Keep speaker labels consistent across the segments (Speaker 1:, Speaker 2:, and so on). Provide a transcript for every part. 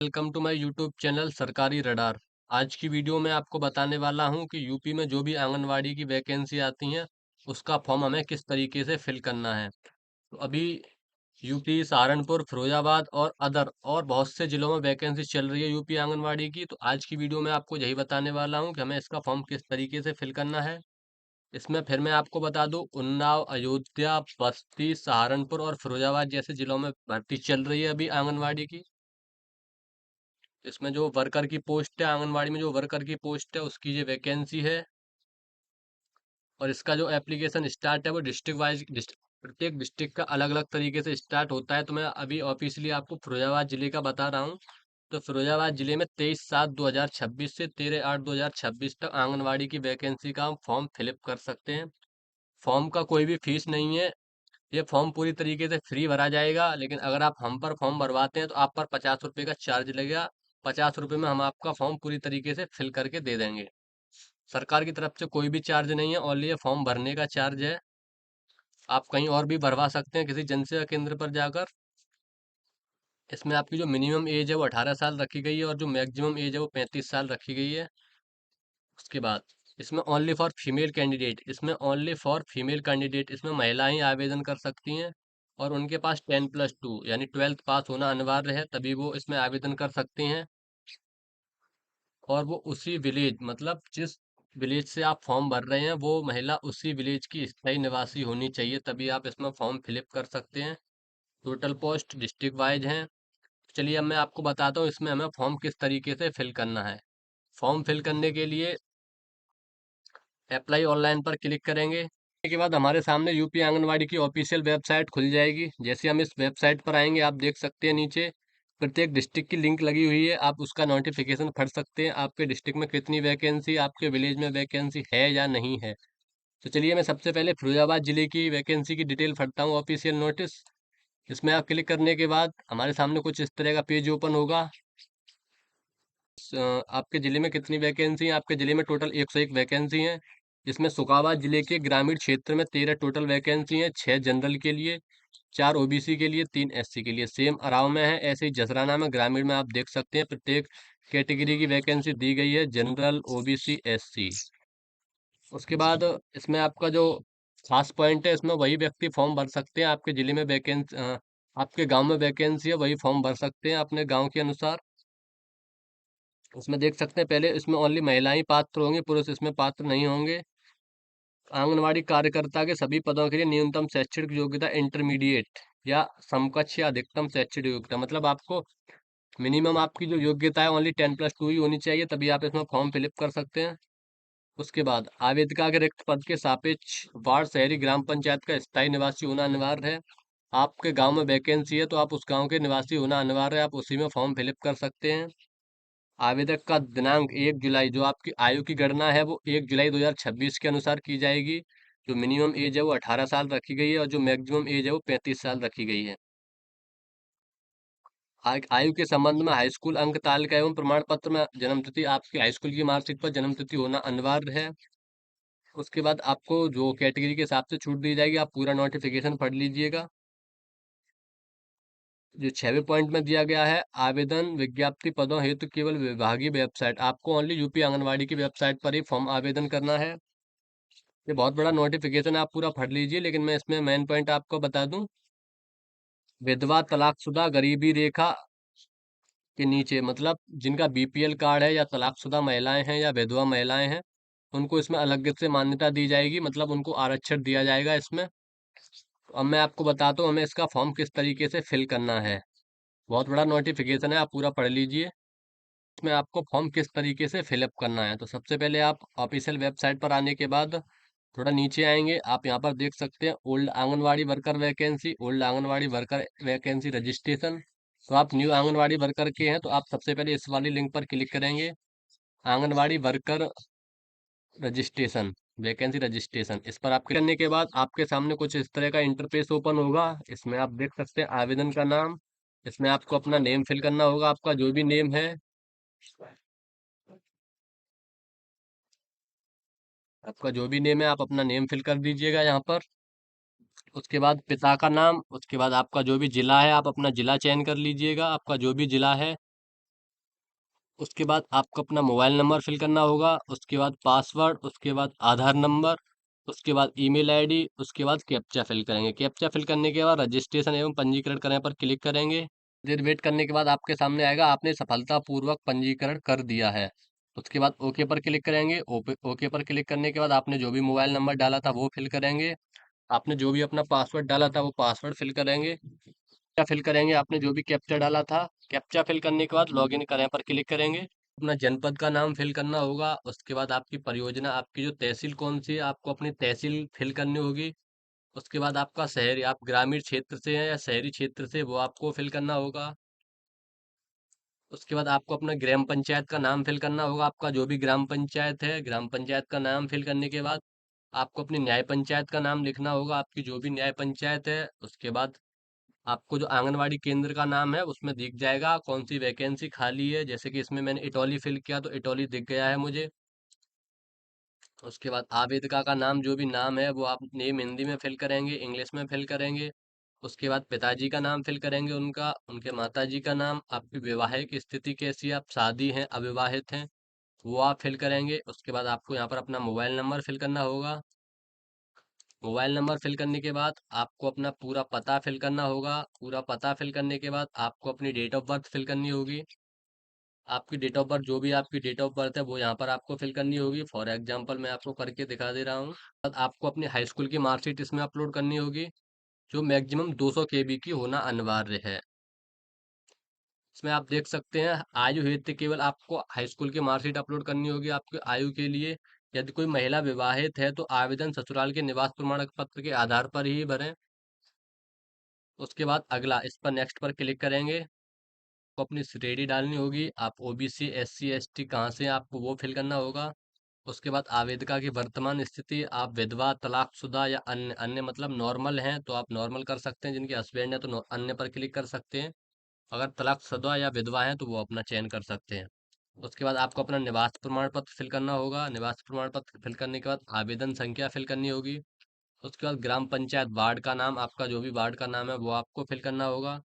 Speaker 1: Welcome to my YouTube channel सरकारी radar. आज की वीडियो में आपको बताने वाला हूं कि यूपी में जो भी आंगनवाड़ी की वैकेंसी आती हैं उसका फॉर्म हमें किस तरीके से फिल करना है। तो अभी यूपी, सहारनपुर, फिरोजाबाद और अदर और बहुत से जिलों में वैकेंसी चल रही है यूपी आंगनवाड़ी की। तो आज की वीडियो में आपको यही बताने वाला हूं कि हमें इसका फॉर्म किस तरीके से फिल करना है। इसमें फिर मैं आपको बता दूं, उन्नाव, अयोध्या, बस्ती, सहारनपुर और फिरोजाबाद जैसे जिलों में भर्ती चल रही है अभी आंगनवाड़ी की। इसमें जो वर्कर की पोस्ट है, आंगनवाड़ी में जो वर्कर की पोस्ट है उसकी ये वैकेंसी है। और इसका जो एप्लीकेशन स्टार्ट है वो डिस्ट्रिक्ट वाइज प्रत्येक डिस्ट्रिक्ट का अलग अलग तरीके से स्टार्ट होता है। तो मैं अभी ऑफिशियली आपको फिरोजाबाद जिले का बता रहा हूँ। तो फिरोजाबाद जिले में 23/7/2026 से 13/8/2026 तक आंगनवाड़ी की वैकेंसी का हम फॉर्म फिलअप कर सकते हैं। फॉर्म का कोई भी फीस नहीं है। ये फॉर्म पूरी तरीके से फ्री भरा जाएगा, लेकिन अगर आप हम पर फॉर्म भरवाते हैं तो आप पर 50 रुपये का चार्ज लगेगा। 50 रुपये में हम आपका फॉर्म पूरी तरीके से फिल करके दे देंगे। सरकार की तरफ से कोई भी चार्ज नहीं है, ओनली ये फॉर्म भरने का चार्ज है। आप कहीं और भी भरवा सकते हैं किसी जनसेवा केंद्र पर जाकर। इसमें आपकी जो मिनिमम एज है वो 18 साल रखी गई है और जो मैक्सिमम एज है वो 35 साल रखी गई है। उसके बाद इसमें ओनली फॉर फीमेल कैंडिडेट, इसमें महिलाएं आवेदन कर सकती हैं। और उनके पास 10+2 यानी 12th पास होना अनिवार्य है, तभी वो इसमें आवेदन कर सकती हैं। और वो उसी विलेज, मतलब जिस विलेज से आप फॉर्म भर रहे हैं वो महिला उसी विलेज की स्थायी निवासी होनी चाहिए, तभी आप इसमें फॉर्म फिलअप कर सकते हैं। टोटल पोस्ट डिस्ट्रिक्ट वाइज हैं। चलिए अब मैं आपको बताता हूँ इसमें हमें फॉर्म किस तरीके से फिल करना है। फॉर्म फिल करने के लिए अप्लाई ऑनलाइन पर क्लिक करेंगे। के बाद हमारे सामने यूपी आंगनवाड़ी की ऑफिशियल वेबसाइट खुल जाएगी। जैसे हम इस वेबसाइट पर आएंगे, आप देख सकते हैं नीचे प्रत्येक डिस्ट्रिक्ट की लिंक लगी हुई है। आप उसका नोटिफिकेशन पढ़ सकते हैं, आपके डिस्ट्रिक्ट में कितनी वैकेंसी, आपके विलेज में वैकेंसी है या नहीं है। तो चलिए मैं सबसे पहले फिरोजाबाद जिले की वैकेंसी की डिटेल पढ़ता हूँ, ऑफिशियल नोटिस। इसमें आप क्लिक करने के बाद हमारे सामने कुछ इस तरह का पेज ओपन होगा। आपके जिले में कितनी वैकेंसी है। आपके जिले में टोटल 101 वैकेंसी हैं। जिसमें सुखाबाद जिले के ग्रामीण क्षेत्र में 13 टोटल वैकेंसी हैं, 6 जनरल के लिए, 4 ओबीसी के लिए, 3 एससी के लिए। सेम अराव में है, ऐसे ही जसराना में ग्रामीण में आप देख सकते हैं प्रत्येक कैटेगरी की वैकेंसी दी गई है, जनरल, ओबीसी, एससी। उसके बाद इसमें आपका जो खास पॉइंट है, इसमें वही व्यक्ति फॉर्म भर सकते हैं। आपके जिले में वैकेंसी, आपके गांव में वैकेंसी है, वही फॉर्म भर सकते हैं अपने गांव के अनुसार। इसमें देख सकते हैं पहले इसमें ओनली महिलाएं ही पात्र होंगी, पुरुष इसमें पात्र नहीं होंगे। आंगनवाड़ी कार्यकर्ता के सभी पदों के लिए न्यूनतम शैक्षणिक योग्यता इंटरमीडिएट या समकक्ष या अधिकतम शैक्षणिक योग्यता, मतलब आपको मिनिमम आपकी जो योग्यता है ओनली 10+2 ही होनी चाहिए, तभी आप इसमें फॉर्म फिलअप कर सकते हैं। उसके बाद आवेदिका के रिक्त पद के सापेक्ष वार्ड, शहरी, ग्राम पंचायत का स्थायी निवासी होना अनिवार्य है। आपके गांव में वैकेंसी है तो आप उस गांव के निवासी होना अनिवार्य है, आप उसी में फॉर्म फिलअप कर सकते हैं। आवेदक का दिनांक 1 जुलाई, जो आपकी आयु की गणना है वो 1 जुलाई 2026 के अनुसार की जाएगी। जो मिनिमम एज है वो 18 साल रखी गई है और जो मैक्सिमम एज है वो 35 साल रखी गई है। आयु के संबंध में हाई स्कूल अंक तालिका एवं प्रमाण पत्र में जन्म तिथि, आपकी हाई स्कूल की मार्कशीट पर जन्म तिथि होना अनिवार्य है। उसके बाद आपको जो कैटेगरी के हिसाब से छूट दी जाएगी, आप पूरा नोटिफिकेशन पढ़ लीजिएगा। जो 6वें पॉइंट में दिया गया है, आवेदन विज्ञप्ति पदों हेतु केवल विभागीय वेबसाइट, आपको ओनली यूपी आंगनवाड़ी की वेबसाइट पर ही फॉर्म आवेदन करना है। ये बहुत बड़ा नोटिफिकेशन है, आप पूरा पढ़ लीजिए, लेकिन मैं इसमें मेन पॉइंट आपको बता दूं। विधवा, तलाकशुदा, गरीबी रेखा के नीचे, मतलब जिनका बीपीएल कार्ड है या तलाकशुदा महिलाएं हैं या विधवा महिलाएं हैं, उनको इसमें अलग से मान्यता दी जाएगी, मतलब उनको आरक्षण दिया जाएगा इसमें। तो अब मैं आपको बताता हूँ हमें इसका फॉर्म किस तरीके से फिल करना है। बहुत बड़ा नोटिफिकेशन है, आप पूरा पढ़ लीजिए। इसमें आपको फॉर्म किस तरीके से फिलअप करना है, तो सबसे पहले आप ऑफिशियल वेबसाइट पर आने के बाद थोड़ा नीचे आएंगे, आप यहाँ पर देख सकते हैं old anganwadi worker vacancy, old anganwadi worker vacancy registration. तो आप न्यू आंगनवाड़ी वर्कर के हैं तो आप सबसे पहले इस वाली लिंक पर क्लिक करेंगे, anganwadi worker registration, vacancy registration. इस पर आप क्लिक करने के बाद आपके सामने कुछ इस तरह का इंटरफेस ओपन होगा। इसमें आप देख सकते हैं आवेदन का नाम, इसमें आपको अपना नेम फिल करना होगा, आपका जो भी नेम है, आपका जो भी नेम है आप अपना नेम फिल कर दीजिएगा यहाँ पर। उसके बाद पिता का नाम, उसके बाद आपका जो भी जिला है आप अपना जिला चयन कर लीजिएगा, आपका जो भी जिला है। उसके बाद आपको अपना मोबाइल नंबर फिल करना होगा, उसके बाद पासवर्ड, उसके बाद आधार नंबर, उसके बाद ईमेल आईडी, उसके बाद कैप्चा फिल करेंगे। कैप्चा फिल करने के बाद रजिस्ट्रेशन एवं पंजीकरण करने पर क्लिक करेंगे। देर वेट करने के बाद आपके सामने आएगा आपने सफलतापूर्वक पंजीकरण कर दिया है। उसके बाद ओके पर क्लिक करेंगे। ओके पर क्लिक करने के बाद आपने जो भी मोबाइल नंबर डाला था वो फिल करेंगे। आपने जो भी अपना पासवर्ड डाला था वो पासवर्ड फिल करेंगे। कैप्चा फिल करेंगे, आपने जो भी कैप्चा डाला था। कैप्चा फिल करने के बाद लॉगिन करें पर क्लिक करेंगे। अपना जनपद का नाम फिल करना होगा। उसके बाद आपकी परियोजना, आपकी जो तहसील कौन सी है, आपको अपनी तहसील फिल करनी होगी। उसके बाद आपका शहर, आप ग्रामीण क्षेत्र से हैं या शहरी क्षेत्र से, वो आपको फिल करना होगा। उसके बाद आपको अपना ग्राम पंचायत का नाम फिल करना होगा। आपका जो भी ग्राम पंचायत है, ग्राम पंचायत का नाम फिल करने के बाद आपको अपनी न्याय पंचायत का नाम लिखना होगा, आपकी जो भी न्याय पंचायत है। उसके बाद आपको जो आंगनवाड़ी केंद्र का नाम है उसमें दिख जाएगा कौन सी वैकेंसी खाली है। जैसे कि इसमें मैंने इटौली फिल किया तो इटौली दिख गया है मुझे। उसके बाद आवेदिका का नाम, जो भी नाम है वो आप नेम हिंदी में फिल करेंगे, इंग्लिश में फिल करेंगे। उसके बाद पिताजी का नाम फिल करेंगे, उनका, उनके माताजी का नाम, आपकी वैवाहिक स्थिति कैसी है, आप शादी हैं अविवाहित हैं, वो आप फिल करेंगे। उसके बाद आपको यहाँ पर अपना मोबाइल नंबर फिल करना होगा। मोबाइल नंबर फिल करने के बाद आपको अपना पूरा पता फिल करना होगा। पूरा पता फिल करने के बाद आपको अपनी डेट ऑफ बर्थ फिल करनी होगी। आपकी डेट ऑफ बर्थ, जो भी आपकी डेट ऑफ बर्थ है वो यहाँ पर आपको फिल करनी होगी। फॉर एग्जांपल मैं आपको करके दिखा दे रहा हूँ। बाद आपको अपनी हाई स्कूल की मार्कशीट इसमें अपलोड करनी होगी, जो मैक्सिमम 200 केबी की होना अनिवार्य है। इसमें आप देख सकते हैं आयु हेतु केवल आपको हाई स्कूल की मार्कशीट अपलोड करनी होगी आपकी आयु के लिए। यदि कोई महिला विवाहित है तो आवेदन ससुराल के निवास प्रमाण पत्र के आधार पर ही भरें। उसके बाद अगला, इस पर नेक्स्ट पर क्लिक करेंगे। आपको अपनी श्रेणी डालनी होगी, आप ओबीसी एससी एसटी कहाँ से हैं, आपको वो फिल करना होगा। उसके बाद आवेदिका की वर्तमान स्थिति, आप विधवा, तलाकशुदा या अन्य, अन्य मतलब नॉर्मल हैं तो आप नॉर्मल कर सकते हैं, जिनके हस्बैंड है तो अन्य पर क्लिक कर सकते हैं। अगर तलाकशुदा या विधवा हैं तो वो अपना चयन कर सकते हैं। उसके बाद आपको अपना निवास प्रमाण पत्र फिल करना होगा। निवास प्रमाण पत्र फिल करने के बाद आवेदन संख्या फिल करनी होगी। उसके बाद ग्राम पंचायत वार्ड का नाम, आपका जो भी वार्ड का नाम है वो आपको फिल करना होगा।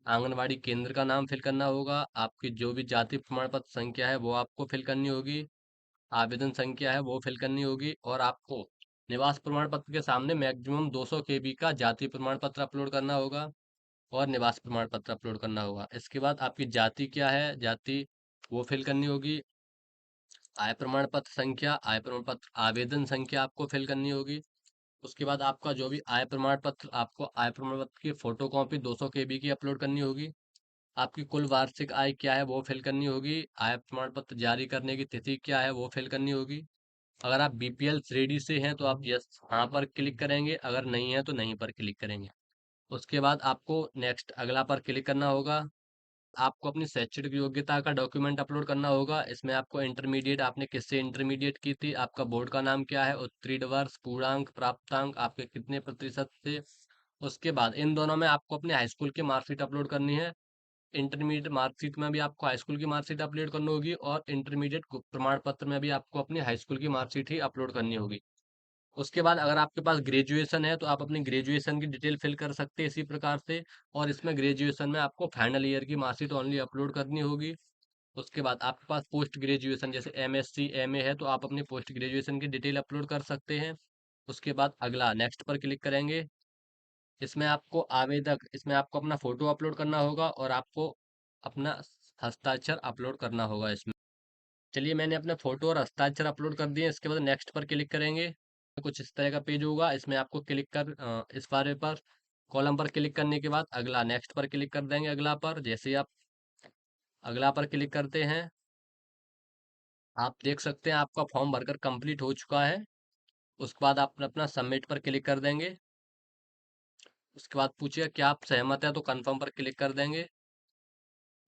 Speaker 1: आंगनवाड़ी केंद्र का नाम फिल करना होगा। आपकी जो भी जाति प्रमाण पत्र संख्या है वो आपको फिल करनी होगी। आवेदन संख्या है वो फिल करनी होगी। और आपको निवास प्रमाण पत्र के सामने मैक्सिमम 200 केबी का जाति प्रमाण पत्र अपलोड करना होगा और निवास प्रमाण पत्र अपलोड करना होगा। इसके बाद आपकी जाति क्या है, जाति वो फिल करनी होगी। आय प्रमाण पत्र संख्या, आय प्रमाण पत्र आवेदन संख्या आपको फिल करनी होगी। उसके बाद आपका जो भी आय प्रमाण पत्र, आपको आय प्रमाण पत्र की फोटो कॉपी 200 केबी की अपलोड करनी होगी। आपकी कुल वार्षिक आय क्या है वो फिल करनी होगी। आय प्रमाण पत्र जारी करने की तिथि क्या है वो फिल करनी होगी। अगर आप बीपीएल श्रेणी से हैं तो आप यस हाँ पर क्लिक करेंगे, अगर नहीं है तो नहीं पर क्लिक करेंगे। उसके बाद आपको नेक्स्ट अगला पर क्लिक करना होगा। आपको अपनी शैक्षणिक योग्यता का डॉक्यूमेंट अपलोड करना होगा। इसमें आपको इंटरमीडिएट, आपने किससे इंटरमीडिएट की थी, आपका बोर्ड का नाम क्या है, उत्तीर्ण वर्ष, पूर्णांक, प्राप्तांक आपके कितने प्रतिशत थे। उसके बाद इन दोनों में आपको अपने हाई स्कूल की मार्कशीट अपलोड करनी है। इंटरमीडिएट मार्कशीट में भी आपको हाई स्कूल की मार्कशीट अपलोड करनी होगी और इंटरमीडिएट प्रमाण पत्र में भी आपको अपनी हाई स्कूल की मार्कशीट ही अपलोड करनी होगी। उसके बाद अगर आपके पास ग्रेजुएशन है तो आप अपनी ग्रेजुएशन की डिटेल फिल कर सकते हैं इसी प्रकार से। और इसमें ग्रेजुएशन में आपको फाइनल ईयर की मार्कशीट ओनली अपलोड करनी होगी। उसके बाद आपके पास पोस्ट ग्रेजुएशन जैसे एमएससी एमए है तो आप अपनी पोस्ट ग्रेजुएशन की डिटेल अपलोड कर सकते हैं। उसके बाद अगला नेक्स्ट पर क्लिक करेंगे। इसमें आपको अपना फोटो अपलोड करना होगा और आपको अपना हस्ताक्षर अपलोड करना होगा इसमें। चलिए मैंने अपने फोटो और हस्ताक्षर अपलोड कर दिए। इसके बाद नेक्स्ट पर क्लिक करेंगे। कुछ इस तरह का पेज होगा, इसमें आपको इस बारे पर कॉलम पर क्लिक करने के बाद अगला नेक्स्ट पर क्लिक कर देंगे। अगला पर जैसे ही आप अगला पर क्लिक करते हैं, आप देख सकते हैं आपका फॉर्म भरकर कंप्लीट हो चुका है। उसके बाद आप अपना सबमिट पर क्लिक कर देंगे। उसके बाद पूछिए क्या आप सहमत है तो कंफर्म पर क्लिक कर देंगे।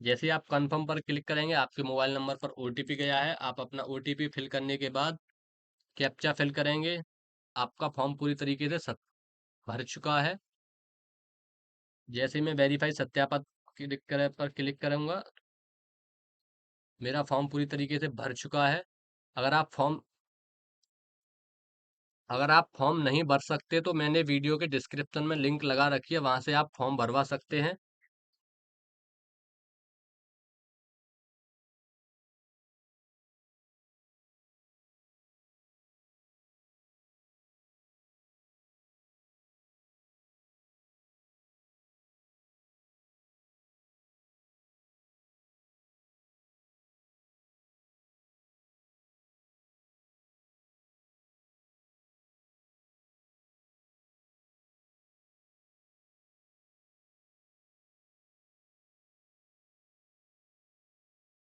Speaker 1: जैसे ही आप कंफर्म पर क्लिक करेंगे आपके मोबाइल नंबर पर ओटीपी गया है, आप अपना ओटीपी फिल करने के बाद कैप्चा फिल करेंगे। आपका फॉर्म पूरी तरीके से भर चुका है। जैसे ही मैं वेरीफाई सत्यापन पर क्लिक करूंगा, मेरा फॉर्म पूरी तरीके से भर चुका है। अगर आप फॉर्म अगर आप फॉर्म नहीं भर सकते तो मैंने वीडियो के डिस्क्रिप्शन में लिंक लगा रखी है, वहां से आप फॉर्म भरवा सकते हैं।